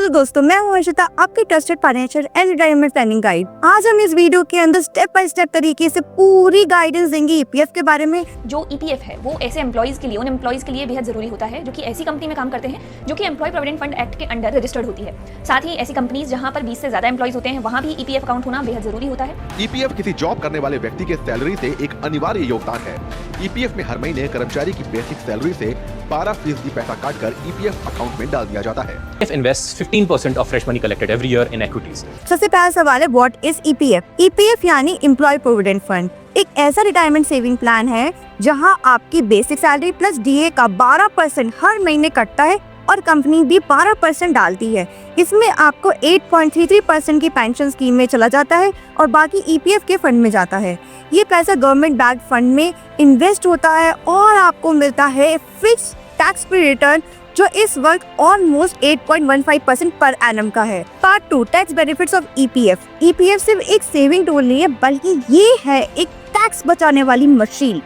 दोस्तों, मैं हूं अर्शिता, आपकी trusted financial and retirement planning guide. आज हम इस वीडियो के अंदर स्टेप बाय स्टेप तरीके से पूरी गाइडेंस देंगे ईपीएफ के बारे में। जो ईपीएफ है वो ऐसे एम्प्लॉइज के लिए, उन एम्प्लॉइज के लिए बेहद जरूरी होता है जो कि ऐसी कंपनी में काम करते हैं जो कि एम्प्लॉय प्रोविडेंट फंड एक्ट के अंडर रजिस्टर्ड होती है। साथ ही ऐसी कंपनीज जहां पर 20 से ज्यादा एम्प्लॉइज होते हैं वहां भी ईपीएफ अकाउंट होना बेहद जरूरी होता है। ईपीएफ किसी जॉब करने वाले व्यक्ति के सैलरी से एक अनिवार्य योगदान है। ईपीएफ में हर महीने कर्मचारी की बेसिक सैलरी से 12% पैसा काटकर ईपीएफ अकाउंट में डाल दिया जाता है। EPF invests 15% of fresh money collected every year in equities. सबसे पहला सवाल है, व्हाट इज ईपीएफ? ईपीएफ यानी एम्प्लॉय प्रोविडेंट फंड, एक ऐसा रिटायरमेंट सेविंग प्लान है जहां आपकी बेसिक सैलरी प्लस डीए का 12% हर महीने कटता है और कंपनी भी 12% डालती है। इसमें आपको 8.33% की पेंशन स्कीम में चला जाता है और बाकी ईपीएफ के फंड में जाता है। ये पैसा गवर्नमेंट बैक्ड फंड में इन्वेस्ट होता है और आपको मिलता है फिक्स टैक्स फ्री रिटर्न जो इस वक्त ऑलमोस्ट 8.15% पर एनम का है। Part 2, tax benefits of EPF. EPF सिर्फ एक सेविंग टूल नहीं है बल्कि ये है एक टैक्स बचाने वाली मशीन,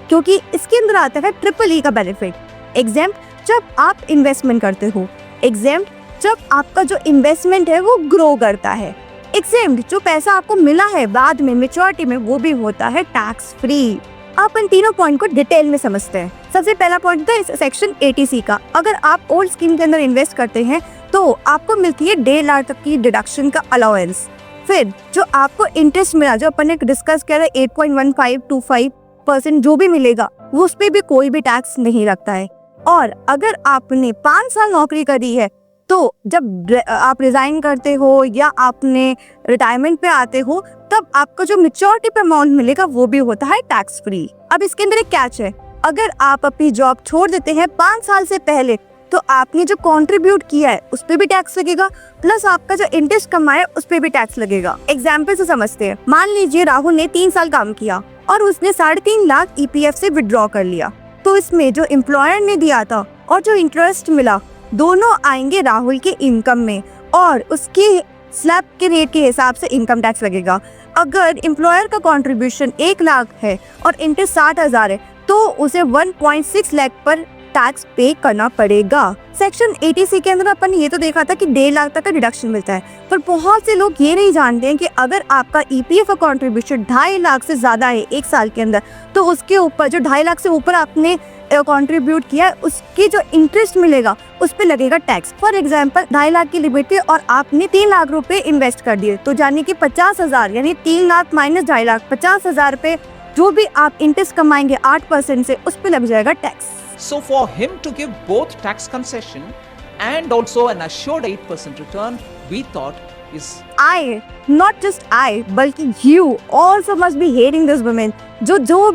क्योंकि इसके अंदर आता है ट्रिपल ई का बेनिफिट। एग्जाम्प्ट जब आप इन्वेस्टमेंट करते हो, एग्जाम्प्ट जब आपका जो इन्वेस्टमेंट है वो ग्रो करता है, एग्जाम्प्ट जो पैसा आपको मिला है बाद में मैच्योरिटी में वो भी होता है टैक्स फ्री। आप इन तीनों पॉइंट को डिटेल में समझते हैं। सबसे पहला पॉइंट है सेक्शन 80C का। अगर आप ओल्ड स्कीम के अंदर इन्वेस्ट करते हैं तो आपको मिलती है 1.5 लाख तक की डिडक्शन का अलाउंस। फिर जो आपको इंटरेस्ट मिला, जो अपन ने डिस्कस किया था 8.1525% जो भी मिलेगा वो उस पर भी कोई भी टैक्स नहीं लगता है। और अगर आपने 5 साल नौकरी करी है तो जब आप रिजाइन करते हो या आपने रिटायरमेंट पे आते हो तब आपका जो मैच्योरिटी पे अमाउंट मिलेगा वो भी होता है टैक्स फ्री। अब इसके अंदर एक कैच है, अगर आप अपनी जॉब छोड़ देते हैं 5 साल से पहले तो आपने जो कंट्रीब्यूट किया है उस पे भी टैक्स लगेगा, प्लस आपका जो इंटरेस्ट कमाया है उस पे भी टैक्स लगेगा। एग्जाम्पल से समझते हैं, मान लीजिए राहुल ने 3 साल काम किया और उसने 3.5 लाख ईपीएफ से विड्रॉ कर लिया, तो इसमें जो एम्प्लॉयर ने दिया था और जो इंटरेस्ट मिला दोनों आएंगे राहुल के इनकम में और उसके स्लैब के रेट के हिसाब से इनकम टैक्स लगेगा। अगर एम्प्लॉयर का कंट्रीब्यूशन 1 लाख है और इंटरेस्ट 60,000 है तो उसे 1.6 लाख पर टैक्स पे करना पड़ेगा। सेक्शन 80C के अंदर अपन ये तो देखा था कि 1.5 लाख तक का डिडक्शन मिलता है, पर बहुत से लोग ये नहीं जानते हैं कि अगर आपका ईपीएफ का कंट्रीब्यूशन 2.5 लाख से ज्यादा है 1 साल के अंदर तो उसके ऊपर जो 2.5 लाख से ऊपर आपने कंट्रीब्यूट किया उसकी जो इंटरेस्ट मिलेगा उस पे लगेगा टैक्स। फॉर एग्जांपल 2.5 लाख की लिमिट थी और आपने 3 लाख रुपए इन्वेस्ट कर दिए तो जाने की 50,000 यानी 3 लाख माइनस 2.5 लाख 50,000 रुपए जो भी आप इंटरेस्ट कमाएंगे 8% से उस पे लग जाएगा tax. So for him to give both tax concession and also an assured 8% return, we thought is I, not just I, बल्कि you also must be hating this woman जो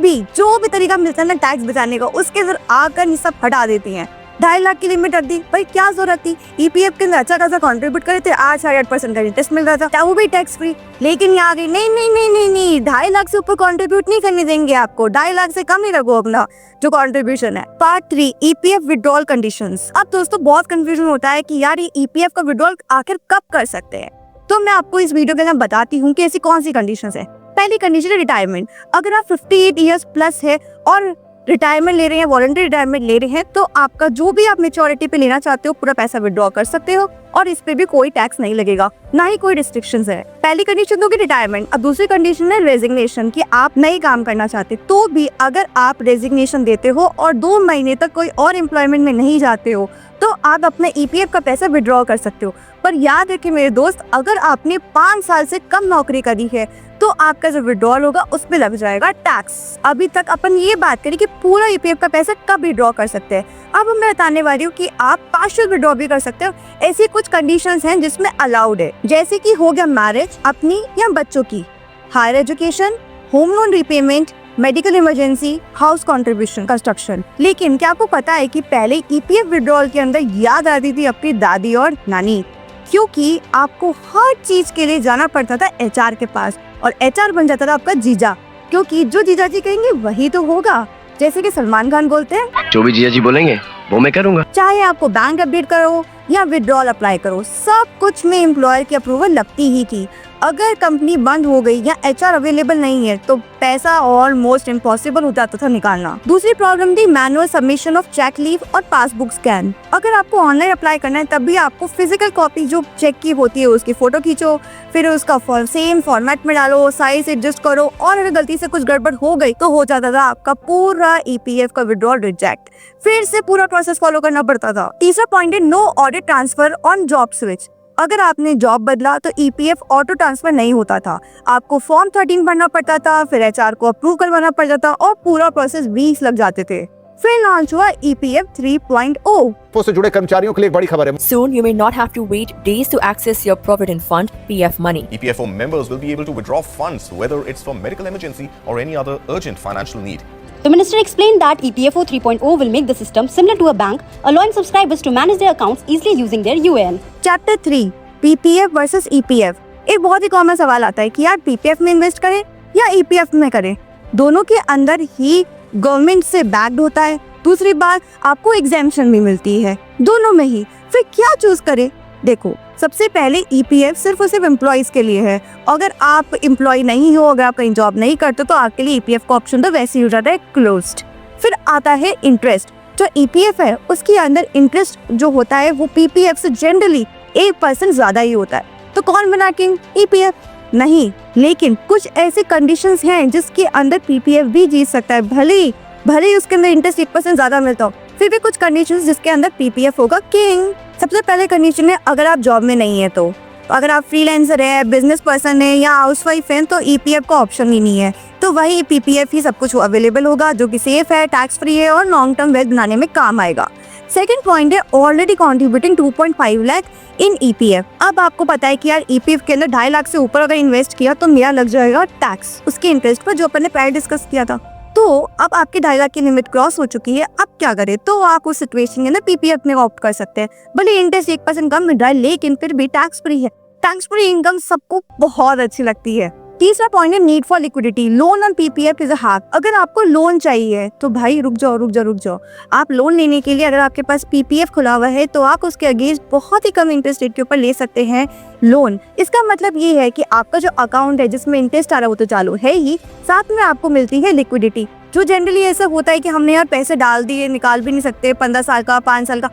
भी तरीका मिलता है ना टैक्स बचाने का उसके अंदर आकर ये सब हटा देती हैं। 2.5 लाख की लिमिट रख दी, भाई क्या जरूरत थी? ईपीएफ के अंदर अच्छा खासा कंट्रीब्यूट करे थे, आज 8% का इंटरेस्ट मिल रहा था, वो भी टैक्स फ्री। लेकिन यहाँ गई नहीं 2.5 लाख से ऊपर कंट्रीब्यूट नहीं करने देंगे आपको, 2.5 लाख से कम ही रखो अपना जो कंट्रीब्यूशन है। Part 3, EPF withdrawal conditions. अब दोस्तों बहुत कंफ्यूजन होता है कि यार ये ईपीएफ का विड्रॉल आखिर कब कर सकते हैं, तो मैं आपको इस वीडियो के अंदर बताती हूँ कि ऐसी कौन सी कंडीशंस है। पहली कंडीशन है रिटायरमेंट। अगर आप 58 ईयर्स प्लस है और रिटायरमेंट ले रहे हैं, वॉलंटरी रिटायरमेंट ले रहे हैं, तो आपका जो भी आप मैच्योरिटी पे लेना चाहते हो पूरा पैसा विड्रॉ कर सकते हो और इस पे भी कोई टैक्स नहीं लगेगा, ना ही कोई रिस्ट्रिक्शंस है। पहली कंडीशन होगी रिटायरमेंट। अब दूसरी कंडीशन है रेजिग्नेशन, कि आप नहीं काम करना चाहते तो भी अगर आप रेजिग्नेशन देते हो और 2 महीने तक कोई और एम्प्लॉयमेंट में नहीं जाते हो तो आप अपने ईपीएफ का पैसा विड्रॉ कर सकते हो। पर याद रखें मेरे दोस्त, अगर आपने 5 साल से कम नौकरी करी है तो आपका जो विड्रॉल होगा उस पे लग जाएगा टैक्स। अभी तक अपन ये बात करी कि पूरा ईपीएफ का पैसा कब विड्रॉ कर सकते हैं। अब मैं बताने वाली हूँ कि आप पार्शियल विड्रॉ भी कर सकते हो। ऐसी कुछ कंडीशंस हैं जिसमें अलाउड है, जैसे कि हो गया मैरिज अपनी या बच्चों की, higher education, home loan repayment, medical emergency, house contribution, construction. लेकिन क्या आपको पता है कि पहले ईपीएफ विड्रॉल के अंदर याद आती थी अपनी दादी और नानी, क्योंकि आपको हर चीज के लिए जाना पड़ता था एचआर के पास और एचआर बन जाता था आपका जीजा, क्योंकि जो जीजा जी कहेंगे वही तो होगा। जैसे कि सलमान खान बोलते हैं, जो भी जीजा जी बोलेंगे वो मैं करूंगा। चाहे आपको बैंक अपडेट करो या विड्रॉल अप्लाई करो, सब कुछ में एम्प्लॉयर की अप्रूवल लगती ही थी। अगर कंपनी बंद हो गई या HR अवेलेबल नहीं है तो पैसा ऑलमोस्ट इम्पॉसिबल हो जाता था निकालना। दूसरी प्रॉब्लम थी manual submission of cheque leaf और पासबुक स्कैन। अगर आपको ऑनलाइन अप्लाई करना है तब भी आपको फिजिकल कॉपी जो चेक की होती है उसकी फोटो खींचो, फिर उसका सेम फॉर्मेट में डालो, साइज एडजस्ट करो, और अगर गलती से कुछ गड़बड़ हो गई तो हो जाता था आपका पूरा EPF का विड्रॉल रिजेक्ट, फिर से पूरा प्रोसेस फॉलो करना पड़ता था। तीसरा पॉइंट है no audit transfer on job switch. अगर आपने जॉब बदला तो EPF ऑटो ट्रांसफर नहीं होता था, आपको फॉर्म 13 भरना पड़ता था, फिर HR को अप्रूव करवाना पड़ता था और पूरा प्रोसेस 20 लग जाते थे। फिर लॉन्च हुआ EPF 3.0। से जुड़े कर्मचारियों के लिए एक बड़ी खबर है। Soon, you may not have to wait days to access your Provident Fund PF money. EPFO members will be able to withdraw funds whether it's for medical emergency or any other urgent financial need. The minister explained that EPFO 3.0 will make the system similar to a bank, allowing subscribers to manage their accounts easily using their UAN. Chapter 3 PPF versus EPF। एक बहुत ही common सवाल आता है कि यार PPF में invest करें या EPF में करें, दोनों के अंदर ही गवर्नमेंट से बैक्ड होता है। दूसरी बात, आपको एग्जेम्पशन भी मिलती है दोनों में ही, फिर क्या चूज करें? देखो, सबसे पहले EPF सिर्फ और सिर्फ एम्प्लॉइज के लिए है। अगर आप एम्प्लॉय नहीं हो, अगर आप कहीं जॉब नहीं करते तो आपके लिए EPF का ऑप्शन तो वैसे ही हो जाता है क्लोज्ड। फिर आता है इंटरेस्ट। जो EPF है उसके अंदर इंटरेस्ट जो होता है वो PPF से जनरली 1% ज्यादा ही होता है। तो कौन बना किंग? EPF नहीं, लेकिन कुछ ऐसे कंडीशंस हैं जिसके अंदर PPF भी जीत सकता है, भले ही उसके अंदर इंटरेस्ट 1% ज्यादा मिलता हो, फिर भी कुछ कंडीशंस जिसके अंदर PPF होगा किंग। सबसे पहले कंडीशन है अगर आप जॉब में नहीं है तो, अगर आप फ्रीलांसर है, बिजनेस पर्सन है या हाउसवाइफ है तो EPF का ऑप्शन ही नहीं है, तो वही PPF ही सब कुछ अवेलेबल होगा जो कि सेफ है, टैक्स फ्री है और लॉन्ग टर्म वेल्थ बनाने में काम आएगा। सेकंड पॉइंट है ऑलरेडी कॉन्ट्रीब्यूटिंग 2.5 लाख इन EPF। अब आपको पता है कि यार EPF के अंदर 2.5 लाख से ऊपर अगर इन्वेस्ट किया तो मेरा लग जाएगा टैक्स उसके इंटरेस्ट पर, जो अपन ने पहले डिस्कस किया था। तो अब आपकी 2.5 लाख की लिमिट क्रॉस हो चुकी है, अब क्या करें? तो आप उस सिचुएशन के अंदर PPF में ऑप्ट कर सकते हैं। भले इंटरेस्ट 1% कम मिल रहा है लेकिन फिर भी टैक्स फ्री है। टैक्स फ्री इनकम सबको बहुत अच्छी लगती है। तीसरा पॉइंट है need for liquidity. Loan on PPF is a hack. अगर आपको लोन चाहिए तो भाई रुक जाओ। आप लोन लेने के लिए अगर आपके पास PPF खुला हुआ है तो आप उसके अगेंस्ट बहुत ही कम इंटरेस्ट रेट के ऊपर ले सकते हैं लोन। इसका मतलब ये है कि आपका जो अकाउंट है जिसमें इंटरेस्ट आ रहा है वो तो चालू है ही, साथ में आपको मिलती है लिक्विडिटी। जो जनरली ऐसा होता है कि हमने यार पैसे डाल दिए, निकाल भी नहीं सकते, 15 साल का 5 साल का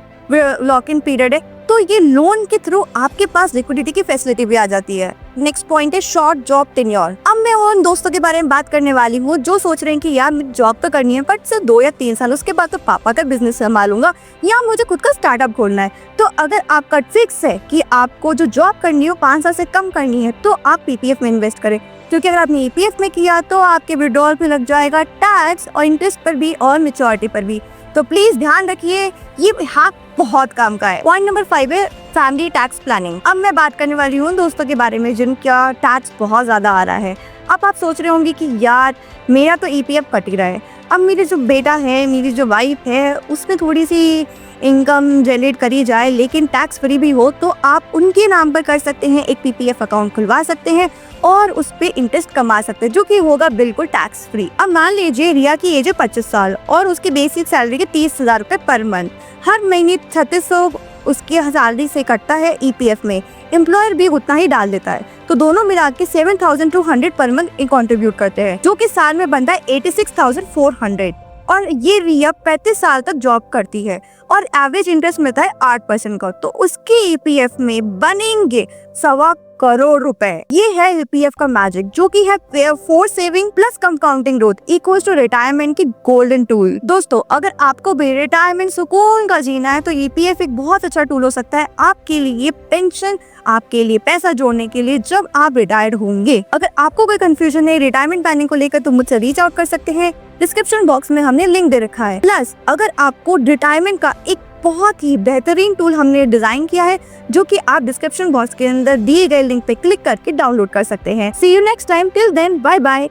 लॉक इन पीरियड है, तो ये लोन के थ्रू आपके पास लिक्विडिटी की फैसिलिटी भी आ जाती है। नेक्स्ट पॉइंट है शॉर्ट जॉब टेन्योर। अब मैं उन दोस्तों के बारे में बात करने वाली हूँ जो सोच रहे हैं कि यार मुझे जॉब तो करनी है बट सिर्फ 2 या 3 साल, उसके बाद तो पापा का बिजनेस संभालूंगा या मुझे खुद का स्टार्टअप खोलना है। तो अगर आपका फिक्स है कि आपको जो जॉब करनी हो 5 साल से कम करनी है तो आप PPF में इन्वेस्ट करें, क्योंकि अगर आपने EPF में किया तो आपके विड्रॉल पे लग जाएगा टैक्स और इंटरेस्ट पर भी और मैच्योरिटी पर भी। तो प्लीज ध्यान रखिए, ये हैक बहुत काम का है। पॉइंट नंबर 5 है फैमिली टैक्स प्लानिंग। अब मैं बात करने वाली हूँ दोस्तों के बारे में जिनका टैक्स बहुत ज्यादा आ रहा है। अब आप सोच रहे होंगे कि यार मेरा तो EPF कट ही रहा है, अब मेरे जो बेटा है, मेरी जो वाइफ है, उसमें थोड़ी सी इनकम जनरेट करी जाए लेकिन टैक्स फ्री भी हो, तो आप उनके नाम पर कर सकते हैं, एक PPF अकाउंट खुलवा सकते हैं और उस पे इंटरेस्ट कमा सकते हैं जो कि होगा बिल्कुल टैक्स फ्री। अब मान लीजिए रिया की एज है 25 साल और उसकी बेसिक सैलरी के 30,000 रुपए पर मंथ, हर महीने 3600 उसकी सैलरी से कटता है EPF में, एम्प्लॉयर भी उतना ही डाल देता है, तो दोनों मिला के 7,200 पर मंथ कंट्रीब्यूट करते हैं जो कि साल में बनता है 86,400। और ये रिया 35 साल तक जॉब करती है और एवरेज इंटरेस्ट मिलता है 8% का, तो उसके EPF में बनेंगे 1.25 करोड़ रुपए। ये है EPF का मैजिक जो कि है force saving plus compounding growth equals to retirement की गोल्डन टूल। दोस्तों अगर आपको भी रिटायरमेंट सुकून का जीना है तो EPF एक बहुत अच्छा टूल हो सकता है आपके लिए, पेंशन आपके लिए, पैसा जोड़ने के लिए जब आप रिटायर्ड होंगे। अगर आपको कोई कंफ्यूजन है रिटायरमेंट प्लानिंग को लेकर तो मुझसे रीच आउट कर सकते हैं, डिस्क्रिप्शन बॉक्स में हमने लिंक दे रखा है। प्लस अगर आपको रिटायरमेंट का एक बहुत ही बेहतरीन टूल हमने डिजाइन किया है जो कि आप डिस्क्रिप्शन बॉक्स के अंदर दिए गए लिंक पे क्लिक करके डाउनलोड कर सकते हैं। See you next time, till then bye bye.